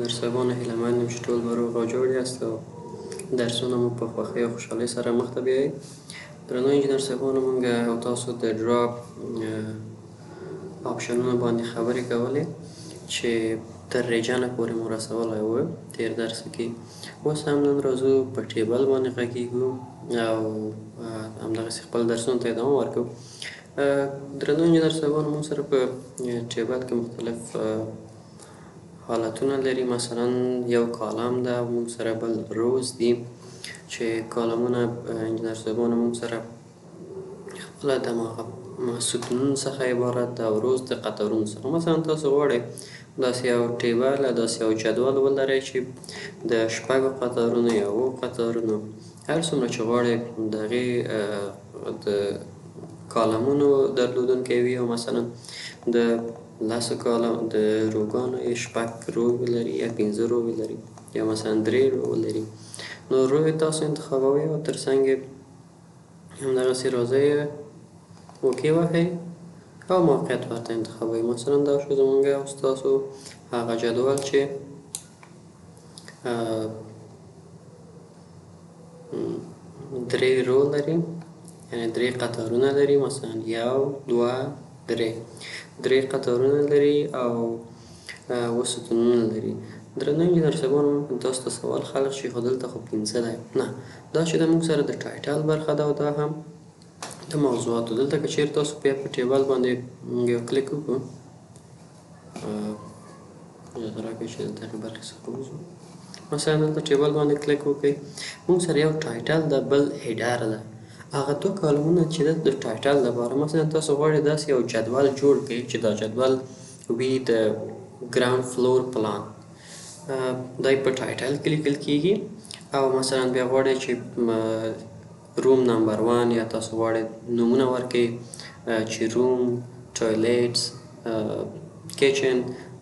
انجینر صاحبانو هیله مند یم چې ټول به روغ او جوړ یاست او درسونه مو په خوښۍ او خوشحالۍ سره مخ ته بیایي. درنو انجینر صاحبانو، موږ او تاسو د ډراپ آپشنونو باندې خبرې کولې چې تر ریجنه پورې مو رسولی و تېر درس کې. اوس هم نن راځو په ټیبل باندې غږیږو او همدغسې خپل درسونو ته ادامه ورکوو. درنو انجینر صاحبانو، موږ سره په ټیبل کې مختلف حالتونه لري. مثلا یو کالم ده، موږ سره بل روز دي چې کالمونه انجینر صاحبانو موږ سره خپله د ستونونو څخه عبارت ده او روز د قطارونو څخه. مثلا تاسو غواړئ داسې یو ټیبل داسې یو جدول ولرئ چې د 6 قطارونو یا 7 قطارونو هر څومره چې غواړئ د هغې د کالمونو درلودونکی وي، او مثلا د 10 کالم د روګانو 6 روې ولري یا 15 روې ولري یا مثلا 3 روې ولري، نو روې تاسو انتخابوئ او تر څنګ یې همدغسې راځئ اوکې وهئ او موقعیت ورته انتخابوئ. مثلا دا شو زمونږ او ستاسو هغه جدول چې 3 رو لري، یعنې 3 قطارونه لري. مثلا 1 2 3 قطارونه لري او 7 ستونونه لري. درنو انجینر صاحبانو، ممکن تاسو ته سوال خلق شي خو دلته خو 15 دی. نه، دا چې د موږ سره د ټایټل برخه ده او دا هم د موضوعاتو. دلته که چېرې تاسو بیا په ټیبل باندې یو کلیک وکړو، اجازه راکړئ چې د دغې برخې څخه ووځو. مثلا دلته ټیبل باندې کلیک وکړئ، موږ سره یو ټایټل ده، بل هیډر ده. هغه 2 کالمونه چې ده د ټایټل لپاره. مثلا تاسو غواړئ داسې یو جدول جوړ کړئ چې دا جدول وي د ګراوند فلور پلان، دا په ټایټل کې لیکل کېږي. او مثلا بیا غواړئ چې روم نمبر 1 یا تاسو غواړئ نومونه ورکړئ چې روم، ټوایلیټس، کچن،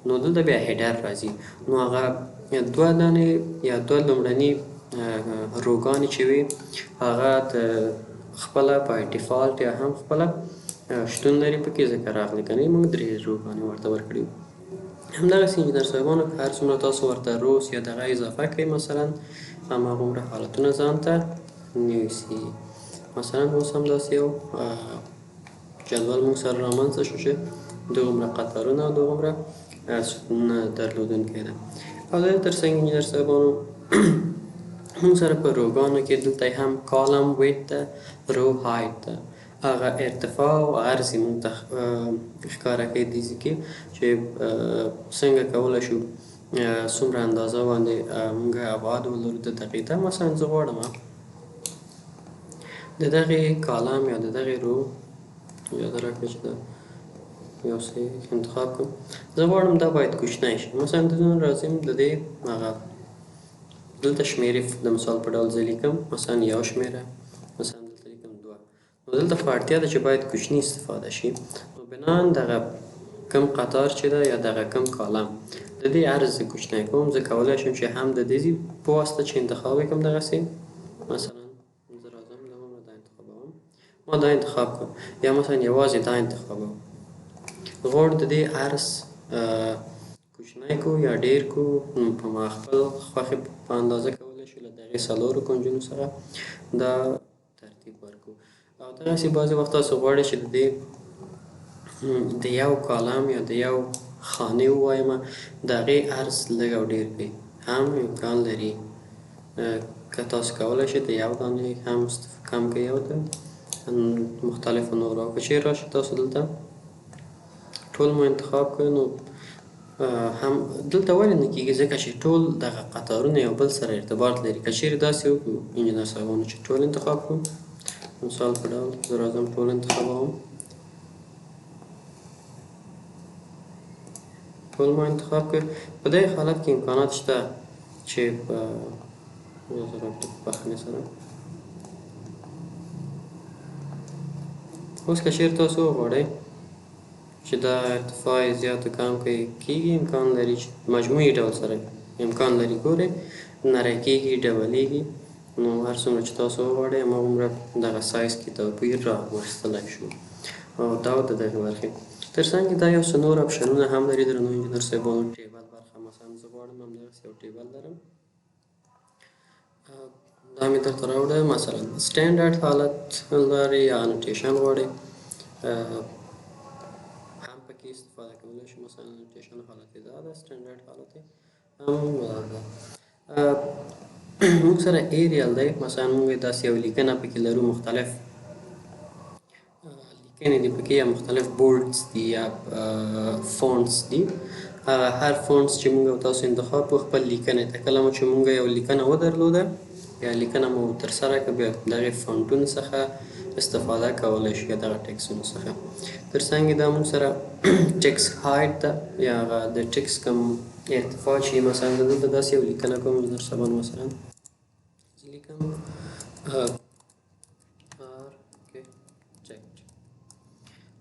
نو دلته بیا هیډر راځي. نو هغه 2 دانې یا 2 لومړني روګانې چې وي هغه د خپله بای ډیفالټ یا هم خپله شتون لري پکې، ځکه راغلي که نه موږ 3 روګانې ورته ورکړي. همدغسې انجینر صاحبانو که هر څومره تاسو ورته روز یا دغه اضافه کړئ، مثلا هماغومره حالتونه ځان ته نیسي. مثلا اوس هم داسې یو جدول موږ سره رامنځته شو چې دومره قطارونه او دومره ستونونه درلودونکی ده. او د دې تر څنګ انجینر صاحبانو موږ سره په روګانو کې دلته هم کالم ویډ ده، رو هایټ ده. هغه ارتفاع او عرض یې موږ ته ښکاره کوي دې کې چې څنګه کولی شو څومره اندازه باندې موږ ابعاد ولرو د دغې ته. مثلا زه غواړم د دغې کالم یا د دغې رو، اجازه راکړئ چې دا یو څه انتخاب کړم، زه غواړم دا باید کوچنی شي. مثلا دلته راځم د دې هغه دلته شمېرې د مثال په ډول زه لیکم، مثلا 1 شمېره، مثلا دلته لیکم 2. نو دلته خو اړتیا ده چې باید کوچني استفاده شي. نو بناً دغه کم قطار چې ده یا دغه کم کالم د دې عرض زه کوچنی کوم. زه کولی شم چې هم د دې په واسطه چې انتخاب وکړم دغسې، مثلا زه راځم دومره دا انتخابوم، ما دا انتخاب کړم، یا مثلا یوازې دا انتخابوم. غواړو د دې عرض کوچنی کو یا ډیر کو، په ما خپل خوښې په اندازه کولی شو له دغې 4 کنجونو سره دا ترتیب ورکړو. او دغسې بعضې وخت تاسو غواړئ چې د دې د یو کالم یا د یو خانې ووایم د هغې عرض لږ او ډیر کړئ، هم امکان لري. که تاسو کولی شئ د یو دانې هم کم کړئ او د مختلفو نورو. او که چیرې راشئ تاسو دلته ټول مو انتخاب کړئ، نو هم دلته ولې نه کېږي؟ ځکه چې ټول دغه قطارونه یو بل سره ارتباط لري. که چیرې داسې وکړو انجینر صاحبانو چې ټول انتخاب کړو، مثال په ډول زه راځم ټول انتخابوم، ټول ما انتخاب کړ. په دې حالت کې امکانات شته چې په بخښنې سره اوس که چیرې تاسو وغواړئ چې دا ارتفاع یې زیات و کم کېږي، امکان لري چې مجموعي ډول سره امکان لري. ګورئ نری کېږي، ډبلیږي، نو هر څومره چې تاسو وغواړئ هماغومره دغه سایز کې توپیر راوستلی شو. او دا د دغې برخې تر څنګ دا یو څه نور اپشنونه هم لري. درنو انجینر صاحبانو ټیبل برخه، مثلا زه غواړم غواړم همدغسې یو ټیبل لرم. دا مې درته راوړی. مثلا سټینډرډ حالت لري یا انوټیشن غواړئ هم پکې استفاده کولی شو. مثلا انوټیشن حالت یې دا ده، سټینډرډ حالت یې هم دا ده. موږ سره ایریل دی. مثلا موږ داسې یو لیکنه پکې لرو، مختلف لیکنې دي پکې یا مختلف بولډز دي یا فونټس دي. هر فونټس چې موږ او تاسو انتخاب کړو خپل لیکنې ته، کله مو چې موږ یو لیکنه ودرلوده یا لیکنه مو ترسره کړه، بیا دغې فونټونو څخه استفاده کولی شو یا دغه ټکسونو څخه. تر څنګ دا موږ سره ټکس هایټ ده یا هغه د ټکس کوم ارتفاع چې مثلا زه دلته داسې یو لیکنه کوم، انجینر صاحبان مثلا زه لیکم آرکیټیکټ.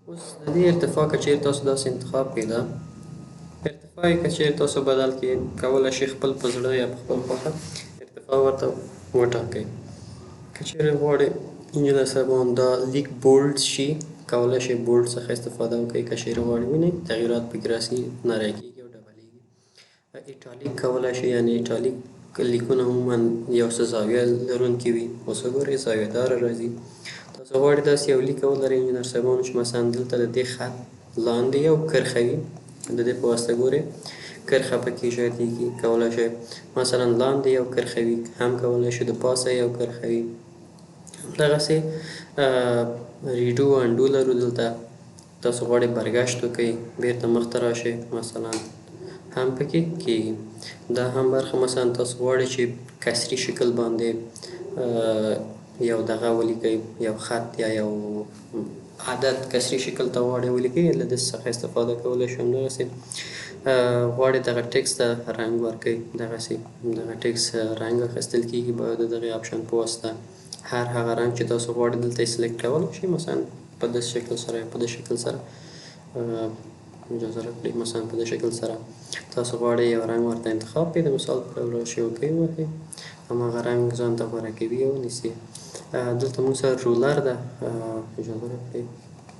اوس د دې ارتفاع که چېرې تاسو داسې انتخاب کړئ، دا ارتفاع یې که چېرې تاسو بدل کړئ کولی شئ خپل په زړه یا په خپل خوښه ارتفاع ورته وټاکئ. که چېرې غواړئ انجینر صاحبان دا لیک بولډ شي، کولی شئ بولډ څخه استفاده وکړئ. که چېرې غواړئ وینئ تغییرات پکې راسي، نری کېږي او ډبلیږي. ایټالیک کولی شئ، یعنې ایټالیک لیکونه عموما یو څه زاویه لرونکي وي. اوس وګورئ زاویه داره راځي. تاسو غواړئ داسې یو لیک ولرئ انجینر صاحبانو چې مثلا دلته د دې خط لاندې یو کرښه وي، د دې په واسطه ګورئ کرښه پکې ایجادېږي. کولی شئ مثلا لاندې یو کرښه وي، هم کولی شئ د پاسه یو کرښه وي. همدغسې ریډو انډو لرو دلته. تاسو غواړئ برګشت وکړئ، بېرته مخته راشئ، مثلا هم پکې کېږي. دا هم برخه مثلا تاسو غواړئ چې کسري شکل باندې یو دغه ولیکئ، یو خط یا یو عدد کسري شکل ته غواړئ ولیکئ، له دې څخه استفاده کولی شو. همدغسې غواړئ دغه ټکس ته رنګ ورکړئ، دغسې دغه ټکس رنګ اخیستل کېږي باید د دغې آپشن په واسطه. هر هغه رنګ چې تاسو غواړئ دلته یې سلیکټ کولی شئ، مثلا په داسې شکل سره یا په دې شکل سره اجازه راکړئ. مثلا په دې شکل سره تاسو غواړئ یو رنګ ورته انتخاب کړئ، د مثال په ډول راشئ اوکې ووهئ، هماغه رنګ ځان ته غوره کوي او نیسي. دلته موږ سره رولر ده، اجازه راکړئ.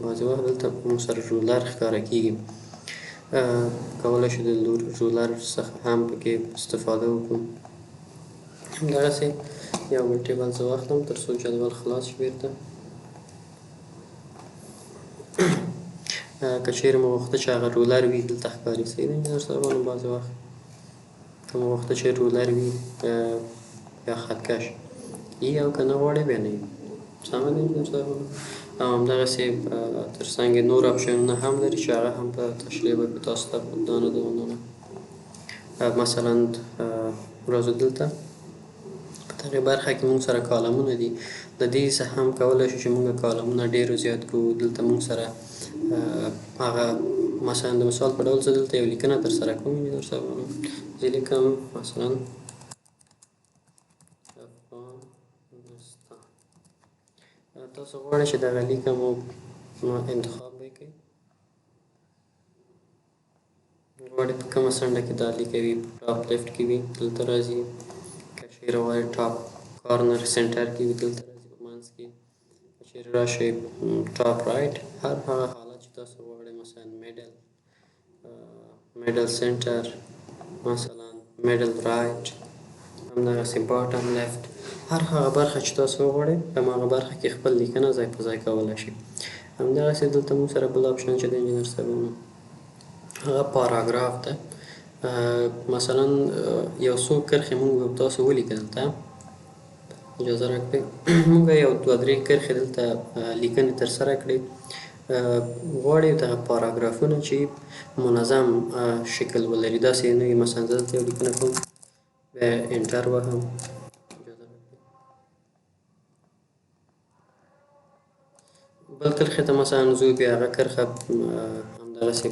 بعضې وخت دلته موږ سره رولر ښکاره کېږي، کولی شو د رولر څخه هم پکې استفاده وکړو. همدغسې یو بل ټیبل زه واخلم تر څو جدول خلاص شي بېرته. که چېرې مو غوښته چې هغه رولر وي دلته ښکاري، صحیح ده انجینر صاحبانو. بعضې وخت که مو غوښته چې رولر وي یا خطکش وي، او که نه غواړئ بیا نه وي. سمه ده انجینر صاحبانو. او همدغسې تر څنګ نور آپشنونه هم لري چې هغه هم په تشریح به کړو تاسو ته دانه دانه. مثلا راځو دلته په دغې برخه کې موږ سره کالمونه دي. د دې څخه هم کولی شو چې موږ کالمونه ډېر زیات کړو. دلته موږ سره هغه مثلا د مثال په ډول زه دلته یو لیکنه ترسره کوم انجینر صاحبانو. زه لیکم مثلا افغانستان. تاسو غواړئ چې دغه لیکه مو انتخاب وکړئ، غواړئ په کومه څنډه کې دا لیکه وي، په ټاپ لیفټ کې وي دلته راځي. که چېرې غواړئ ټاپ کارنر سنټر کې وي دلته راځي په منځ کې. که چېرې راشئ ټاپ رایټ، هر هغه حالت چې تاسو غواړئ، مثلا میډل سنټر، مثلا میډل رایټ، همدغسې باټم لیفټ، هر هغه برخه چې تاسو وغواړئ په هماغه برخه کې خپل لیکنه ځای په ځای کولی شئ. همدغسې دلته موږ سره بل آپشن چې د انجینر صاحبانو هغه پاراګراف ده. مثلا یو څو کرښې موږ تاسو ولیکئ دلته، اجازه راکړئ موږ یو دوه درې کرښې دلته لیکنې ترسره کړې. غواړئ دغه پاراګرافونه چې منظم شکل ولري، داسې نه وي. مثلا زه دلته یو لیکنه کوم، بیا انټر وهم، بل کرښې ته مثلا ځو، بیا هغه کرښه همدغسې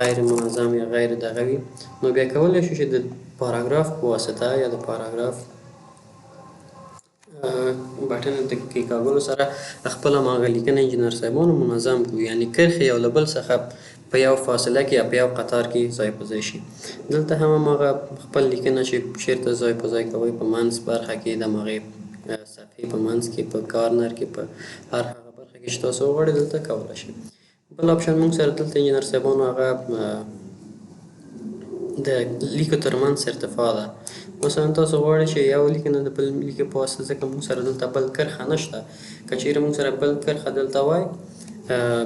غیر منظم یا غیر دغه وي، نو بیا کولی شو چې د پاراګراف په واسطه یا د پاراګراف بټن د کېکاږلو سره خپله هماغه لیکنه انجینر صاحبانو منظم کړو، یعنې کرښې یو له بل څخه په یو فاصله کې یا په یو قطار کې ځای په ځای شي. دلته هم هماغه خپل لیکنه چې چېرته ځای په ځای کوئ، په منځ برخه کې د هماغې صفحې په منځ کې، په کارنر کې، په هر هغه برخه کې چې تاسو وغواړئ دلته کولی شئ. بل آپشن موږ سره دلته انجینر صاحبانو هغه د لیکو ترمنځ ارتفاع ده. مثلا تاسو غواړئ چې یو لیک نه د بل لیک په واسطه، ځکه موږ سره دلته بل کرښه نشته، که چیرې موږ سره بل کرښه دلته وای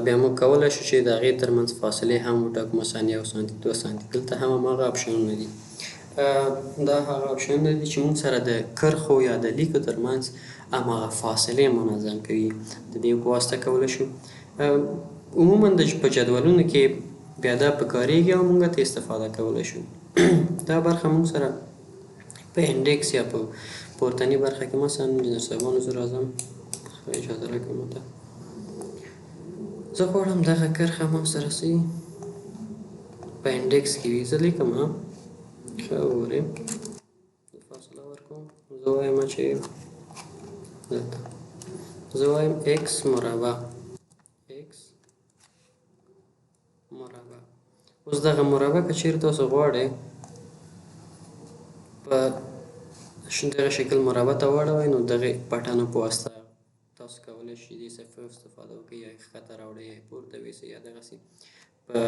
بیا موږ کولی شو چې د هغې ترمنځ فاصلې هم وټاکو، مثلا 1 سانتي 2 سانتي. دلته هم هماغه اپشنونه دي. دا هغه اپشنونه دي چې موږ سره د کرښو یا د لیکو ترمنځ هماغه فاصلې منظم کوي. د دې په واسطه کولی شو عموما په جدولونو کې بیا دا پکارېږي او موږ ته استفاده کولی شو. دا برخه موږ سره په انډیکس یا په پورتني برخه کې مثلا انجینر صاحبانو زه راځم، اجازه راکړئ ماته. زه غواړم دغه کرښه ما سره څه په انډیکس کې وي. زه لیکم ښه وګورئ، زه فاصله ورکوم. زه وایم چې دلته زه وایم ایکس مربع. اوس دغه مربع که چیرې تاسو غواړئ په دغه شکل مربع ته واړوئ، نو دغه بټنو په واسطه تاسو کولی شئ دې صفحې استفاده وکړئ، یا یې ښکته راوړئ یا یې پورته ویسئ، یا دغسې په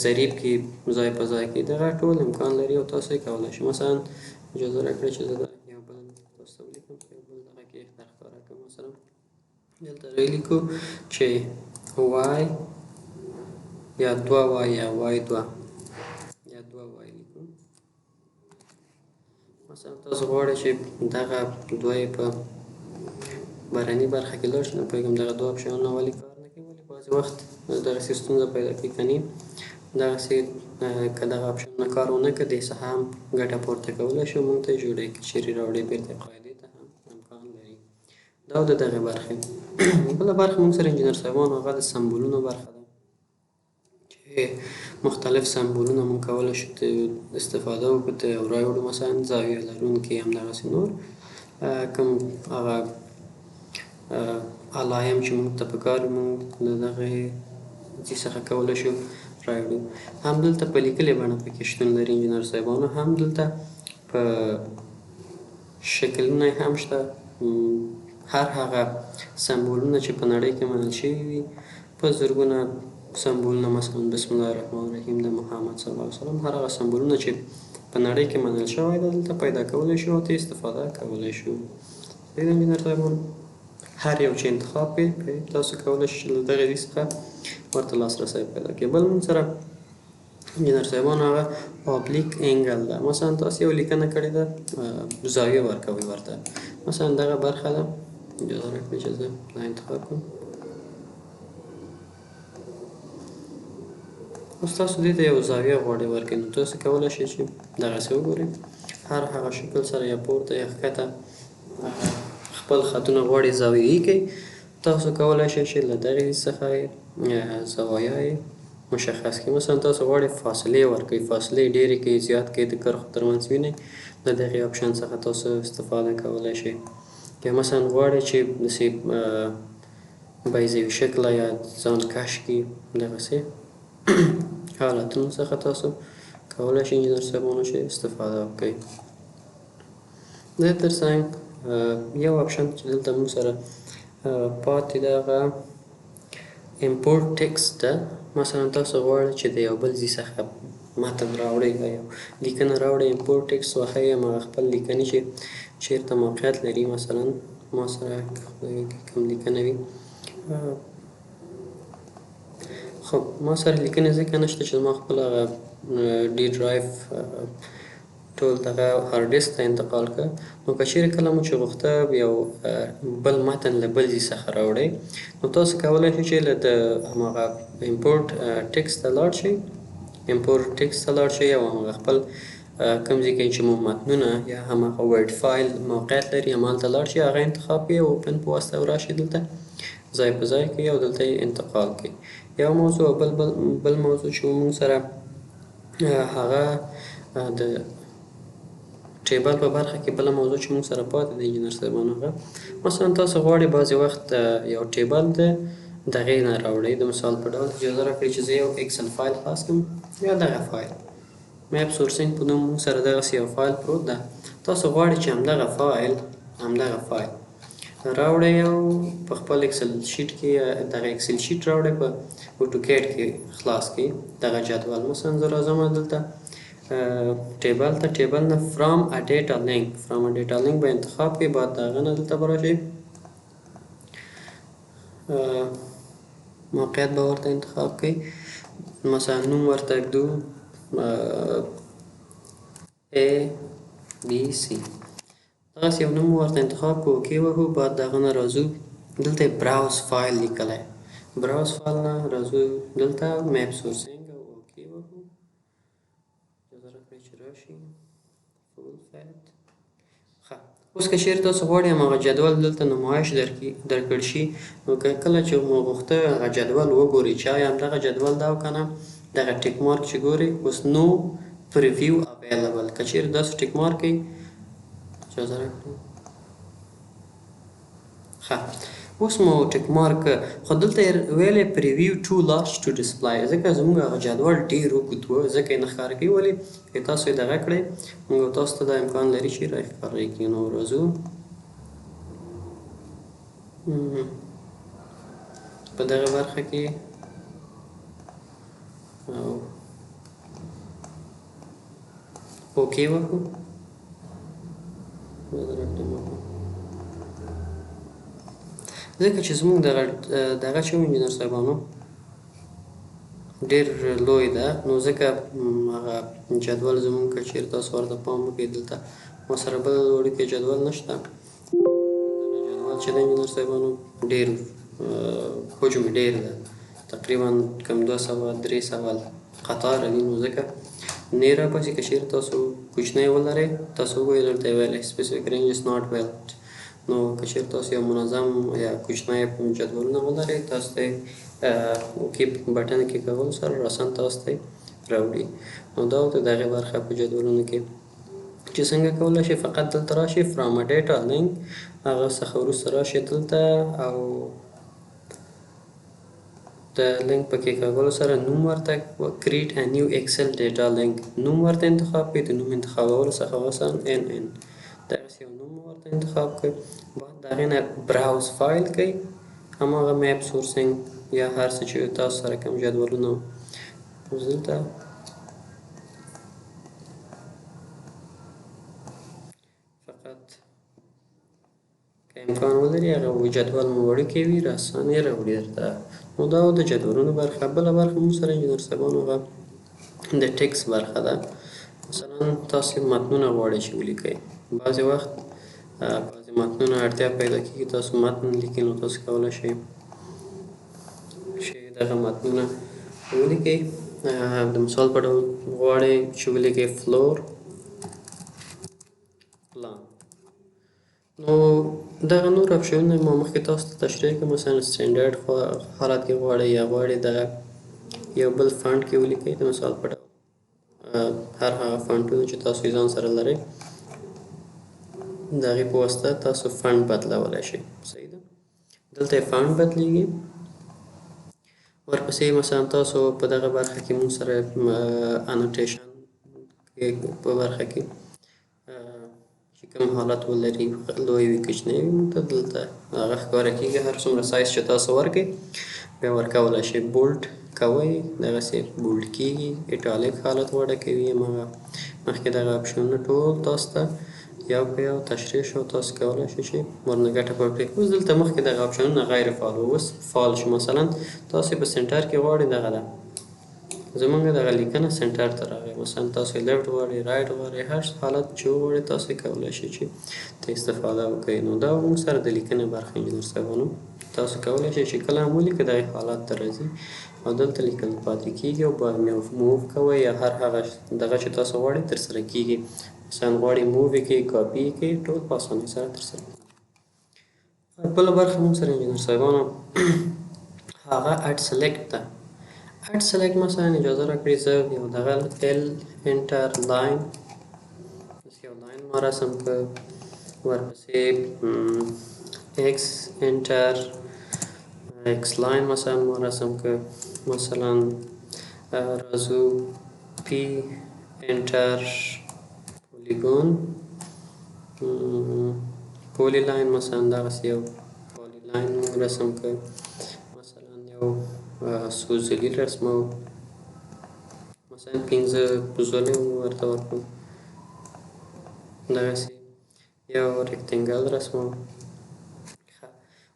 ضریب کې ځای په ځای کې. دغه ټول امکان لري او تاسو یې کولی شئ. مثلا اجازه راکړئ چې زه یو بل تاسو ته ولیکم، یو بل دغه کې درښکاره کړم. مثلا دلته رالیکو چې وای یا 2 وای یا وای 2 یا 2 وای لیکو. مثلا تاسو غواړئ چې دغه 2 یې په بهرني برخه کې لاړ شي، نه پوهېږم دغه 2 اپشنونه ولې کار نه کوي، ولې بعضې وخت دغسې ستونزه پیدا کوي. که نه دغسې که دغه اپشنونه کار ونه کړي، دې څخه هم ګټه پورته کولی شو، موږ ته یې جوړوي. که چیرې راوړئ بېرته قاعدې ته هم امکان لري. دا د دغې برخې. بله برخه موږ سره انجینر صاحبانو هغه د سمبولونو برخه ده، چې مختلف سمبولونه موږ کولی شو استفاده وکړو، ته راوړو. مثلا زاویه لرونکي، همدغسې نور کوم هغه علایم چې موږ ته پکار وي، موږ له دغې ځای څخه کولی شو راوړو. هم دلته په لیکلې بڼه پکې شتون لري انجینر صاحبانو، هم دلته په شکلونه یې هم شته. هر هغه سمبولونه چې په نړۍ کې منل شوي وي، په زرګونه سمبولونه، مثلا بسم الله الرحمن الرحیم د محمد صلی الله علیه وسلم، هر هغه سمبولونه چې په نړۍ کې منل شوی ده دلته پیدا کولی شو او ته استفاده کولی شو. د انجینر صاحبانو هر یو چې انتخاب کړئ تاسو کولی شئ له دغې ځای څخه ورته لاسرسی پیدا کړئ. بل موږ سره انجینر صاحبانو هغه ابلیک انګل ده. مثلا تاسو یو لیکنه کړې ده، زاویه ورکوئ ورته. مثلا دغه برخه ده، اجازه راکړئ چې زه دا انتخاب کړم. اوس تاسو دې ته یو زاویه غواړئ ورکړئ، نو تاسو کولی شئ چې دغسې وګورئ، هر هغه شکل سره یا پورته یا ښکته خپل خطونه غواړئ زاویه‌یي کړئ. تاسو کولی شئ چې له دغې څخه زوایا یې مشخص کړئ. مثلا تاسو غواړئ فاصلې ورکړئ، فاصلې ډېرې کړئ، زیات کړئ، د کرښو ترمنځ وینئ، د دغې اپشن څخه تاسو استفاده کولی شئ. یا مثلا غواړئ چې داسې بیضوي شکله یا ځان کش کړي، دغسې حالتونو څخه تاسو کولی شئ انجینر صاحبانو چې استفاده وکړئ. د دې تر څنګ یو اپشن چې دلته موږ سره پاتې ده هغه امپورټ ټکسټ ده. مثلا تاسو غواړئ چې د یو بل ځای څخه متن راوړئ یا یو لیکنه راوړئ، امپورټ ټکسټ وښایئ هماغه خپل لیکنې چې چېرته موقعیت لري. مثلا ما سره کوم لیکنه وي، خب ما سره لیکنې ځکه نشته چې ما خپل هغه ډي ډرایو ټول دغه هارډ ډیسک ته انتقال کړه. نو که چیرې کله مو چې غوښته یو بل متن له بل ځای څخه راوړئ، نو تاسو کولی شئ چې له د هماغه امپورټ ټکسټ ته لاړ شئ، امپورټ ټکسټ ته لاړ شئ او هماغه خپل کوم ځای کې چې مو متنونه یا هماغه ورډ فایل موقعیت لري همالته لاړ شئ، هغه انتخاب کړئ او اوپن په واسطه وراشئ، دلته ځای په ځای کړئ او دلته یې انتقال کړئ. یو موضوع او بل موضوع چې موږ سره هغه د ټیبل په برخه کې بله موضوع چې موږ سره پاتې ده انجینر صاحبانو، هغه مثلا تاسو غواړئ بعضې وخت یو ټیبل د دغې نه راوړئ. د مثال په ډول اجازه راکړئ چې زه یو ایکسل فایل خلاص کړم، یا دغه فایل میپ سورسینګ په نوم موږ سره دغسې یو فایل پروت ده. تاسو غواړئ چې همدغه فایل راوړئ او په خپل اکسل شیټ کې دغه اکسل شیټ راوړئ، په اوټوکیډ کې خلاص کړئ دغه جدول. مثلا زه راځم دلته ټیبل ته ټیبل نه فرام ا ډیټا لینک به انتخاب کړئ. بعد د هغه نه دلته به راشئ موقعیت به ورته انتخاب کړئ. مثلا نوم ورته ږدو ABC دغسې یو نوم ورته انتخاب کړو اوکې وهو. بعد د هغه نه راځو دلته یې براوز فایل لیکلی براوز فایل نه راځو دلته میپ سورسینګ او اوکې وهو. اجازه راکړئ چې راشي فول فیت. ښه اوس که چېرې تاسو غواړئ هماغه جدول دلته نمایش درکړل شي نو که کله چې مو غوښته هغه جدول وګورئ چې آیا همدغه جدول ده او که نه دغه ټیک مارک چې ګورئ اوس نو پریویو اویلیبل که چېرې داسې ټیک مارک کړئ اجازه راکړئ. ښه اوس مو ټیک مارک خو دلته یې ویلی پریویو ټو لارج ټو ډسپلای ځکه زموږ هغه جدول ډېر اوږد و ځکه یې نه ښکاره کوي. ولې که تاسو یې دغه کړئ نو تاسو ته دا امکان لري چې راښکاره کړي. نو راځو په دغه برخه کې او اوکې وکړو. ځکه چې زموږ دغه چې انجینر صاحبانو ډېر لوی ده نو ځکه هغه جدول زموږ که چېرې تاسو ورته پام وکړئ دلته ما سره بل وړوکی جدول نشته. دغه جدول چې د انجینر صاحبانو ډېر حجم ډېر ده تقریبا کم 200-300 قطاره دي نو ځکه نه یې راپسې که چېرې تاسو کوچنی ولرئ تاسو وګورئ دلته یې ویلی سپیسیفیک رینج از ناټ ویلډ نو که چېرې تاسو یو منظم یا کوچنی جدولونه ولرئ تاسو ته یې اوکې بټن کې کولو سره راسن تاسو ته یې راوړي. نو دا د دغې برخه په جدولونو کې چې څنګه کولی شئ فقط دلته راشئ فرام ا ډیټا لینک هغه څخه وروسته راشئ دلته او د لینک په کې کولو سره نوم ورته کریټ ا نیو ایکسل ډیټا لینک نوم ورته انتخاب کړئ. د نوم انتخابولو څخه مثلا NN دغسې یو نوم ورته انتخاب کړئ. بعد د هغې نه براوز فایل کوئ هماغه میپ سورسینګ یا هر څه چې تاسو سره کوم جدولونه اوس دلته فقط که امکان ولري هغه جدول مو وړوکی وي راسان یې راوړي درته. نو دا د جدولونو برخه. بله برخه موږ سره انجینر صاحبانو هغه د ټکس برخه ده. مثلا تاسو متنونه غواړئ چې ولیکئ بعضې وخت بعضې متنونه اړتیا پیدا کېږي تاسو متن لیکئ نو تاسو کولی شئ چې دغه متنونه ولیکئ. د مثال په ډول غواړئ چې ولیکئ فلور پلان نو دغه نور اپشنونه ما مخکې تاسو ته تشریح کړم. مثلا سټنډرډ حالت کې غواړئ یا غواړئ دغه یو بل فنټ کې ولیکئ د مثال په ډول هر هغه فنټونه چې تاسو یې ځان سره لرئ د هغې په واسطه تاسو فنټ بدلولی شئ. صحیح ده دلته یې فنټ بدلیږي. ورپسې مثلا تاسو په دغه برخه کې موږ سره انوټیشن په برخه کې چې کوم حالت ولري لوی وي کوچنی وي موږ ته دلته هغه ښکاره کېږي. هر څومره سایز چې تاسو ورکړئ بیا ورکولی شئ. بولډ کوئ دغسې بولډ کېږي. ایټالیک حالت غوره کوي هماغه مخکې دغه اپشنونه ټول تاسو ته یو په یو تشریح شو تاسو کولی شئ چې ورنه ګټه پورته کړئ. اوس دلته مخکې دغه اپشنونه غیر فعال وو اوس فعال شو. مثلا تاسو په سنټر کې غواړئ دغه ده زمونږ دغه لیکنه سنټر ته راغی مثلا تاسو یې لیفټ غواړئ رایټ غواړئ هر حالت چې وغواړئ تاسو یې کولی شئ چې ته استفاده وکړئ. نو دا موږ سره د لیکنې برخه انجینر صاحبانو تاسو کولی شئ چې کله هم ولیکئ دغې حالات ته راځي او دلته لیکل پاتې کېږي او باید موو کوئ یا هر هغه دغه چې تاسو غواړئ ترسره کېږي. مثلا غواړئ موو یې کړئ کاپي یې کړئ ټول په اسانۍ سره ترسره کېږي. بله برخه موږ سره انجینر صاحبانو هغه اډ سلیکټ ده. اډ سلیکټ مثلا اجازه راکړئ زه یو دغه ال انټر لاین یو لاین ما رسم کړ ورپسې ایکس انټر ایکس لاین مثلا ما رسم کړ مثلا راځو پی انټر پولیګون پولی لاین مثلا دغسې یو پولی لاین رسم کړ مثلا یو سوزلي رسمو مثلا 15 زونه ورته ورکړو. دغسې یو ریکټنګل رسموو.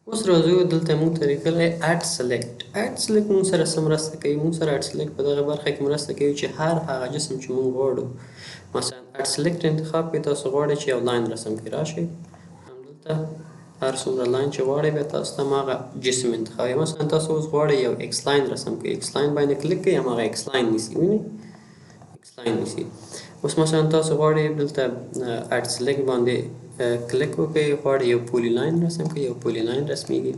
اوس راځو دلته موږ طریقه لري اډ سلیکټ. اډ سلیکټ موږ سره څه مرسته کوي؟ موږ سره اډ سلیکټ په دغه برخه کې مرسته کوي چې هر هغه جسم چې موږ غواړو، مثلا اډ سلیکټ انتخاب کړئ. تاسو غواړئ چې یو لاین رسم کړئ، راشئ همدلته هر څومره لاین چې غواړئ بیا تاسو ته هماغه جسم انتخابوي. مثلا تاسو اوس غواړئ یو ایکس لاین رسم کړئ، ایکس لاین باندې کلیک کړئ، هماغه ایکس لاین نیسي. وینئ ایکس لاین نیسي. اوس مثلا تاسو غواړئ دلته اډ سلیکټ باندې کلیک وکړئ، غواړئ یو پولی لاین رسم کړئ، یو پولی لاین رسمیږي.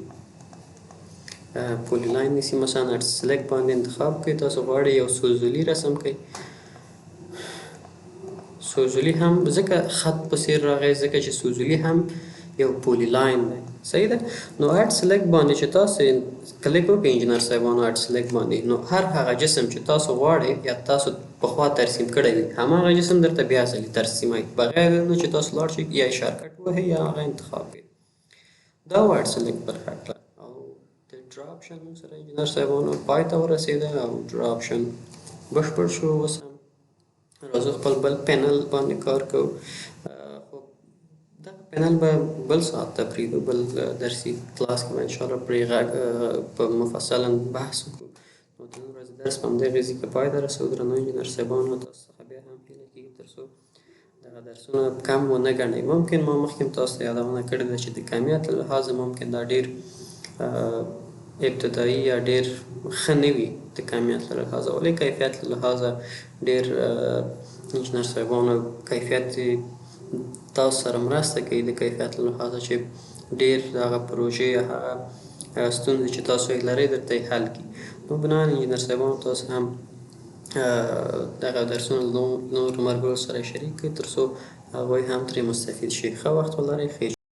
پولی لاین نیسي. مثلا اډ سلیکټ باندې انتخاب کړئ، تاسو غواړئ یو سوزولی رسم کړئ. سوزولی هم ځکه خط په څیر راغی ځکه چې سوزولی هم یو پولی لاین دی. صحیح ده؟ نو اډ سلیکټ باندې چې تاسو کلیک وکړئ انجینر صاحبانو اډ سلیکټ باندې، نو هر هغه جسم چې تاسو غواړئ یا تاسو پخوا ترسیم کړی وي هماغه جسم درته بیا ځلې ترسیموي، بغیر نه چې تاسو لاړ شئ یا یې شارټکټ ووهئ یا هغه انتخاب کړئ. دا و اډ سلیکټ برخه کړه. او د ډرا آپشن موږ سره انجینر صاحبانو پای ته ورسېده او ډرا آپشن بشپړ شو. اوس هم راځو خپل بل پینل باندې کار کوو. خو دغه پینل به بل ساعت ته پرېږدو، بل درسي کلاس کې به انشاءالله پرې په مفصلا بحث وکړو. نو د نن ورځې درس په همدغې ځای کې پای ته رسوو. درنو انجینر صاحبانو تاسو څخه بیا هم هیله کېږي تر څو دغه درسونه کم ونه ګڼئ. ممکن ما مخکې هم تاسو ته یادونه کړې ده چې د کمیت له لحاظه ممکن دا ډېر ابتدایي یا ډېر ښه نه وي د کمیت له لحاظه، ولې کیفیت له لحاظه ډېر انجینر صاحبانو کیفیت تاسو سره مرسته کوي د کیفیت له لحاظه چې ډېر هغه پروژې یا هغه ستونزې چې تاسو یې لرئ درته یې حل کړي. نو بناً انجینر صاحبانو تاسو هم دغه درسونه نورو ملګرو سره شریک کړئ تر څو هغوی هم ترې مستفید شي. ښه وخت ولرئ.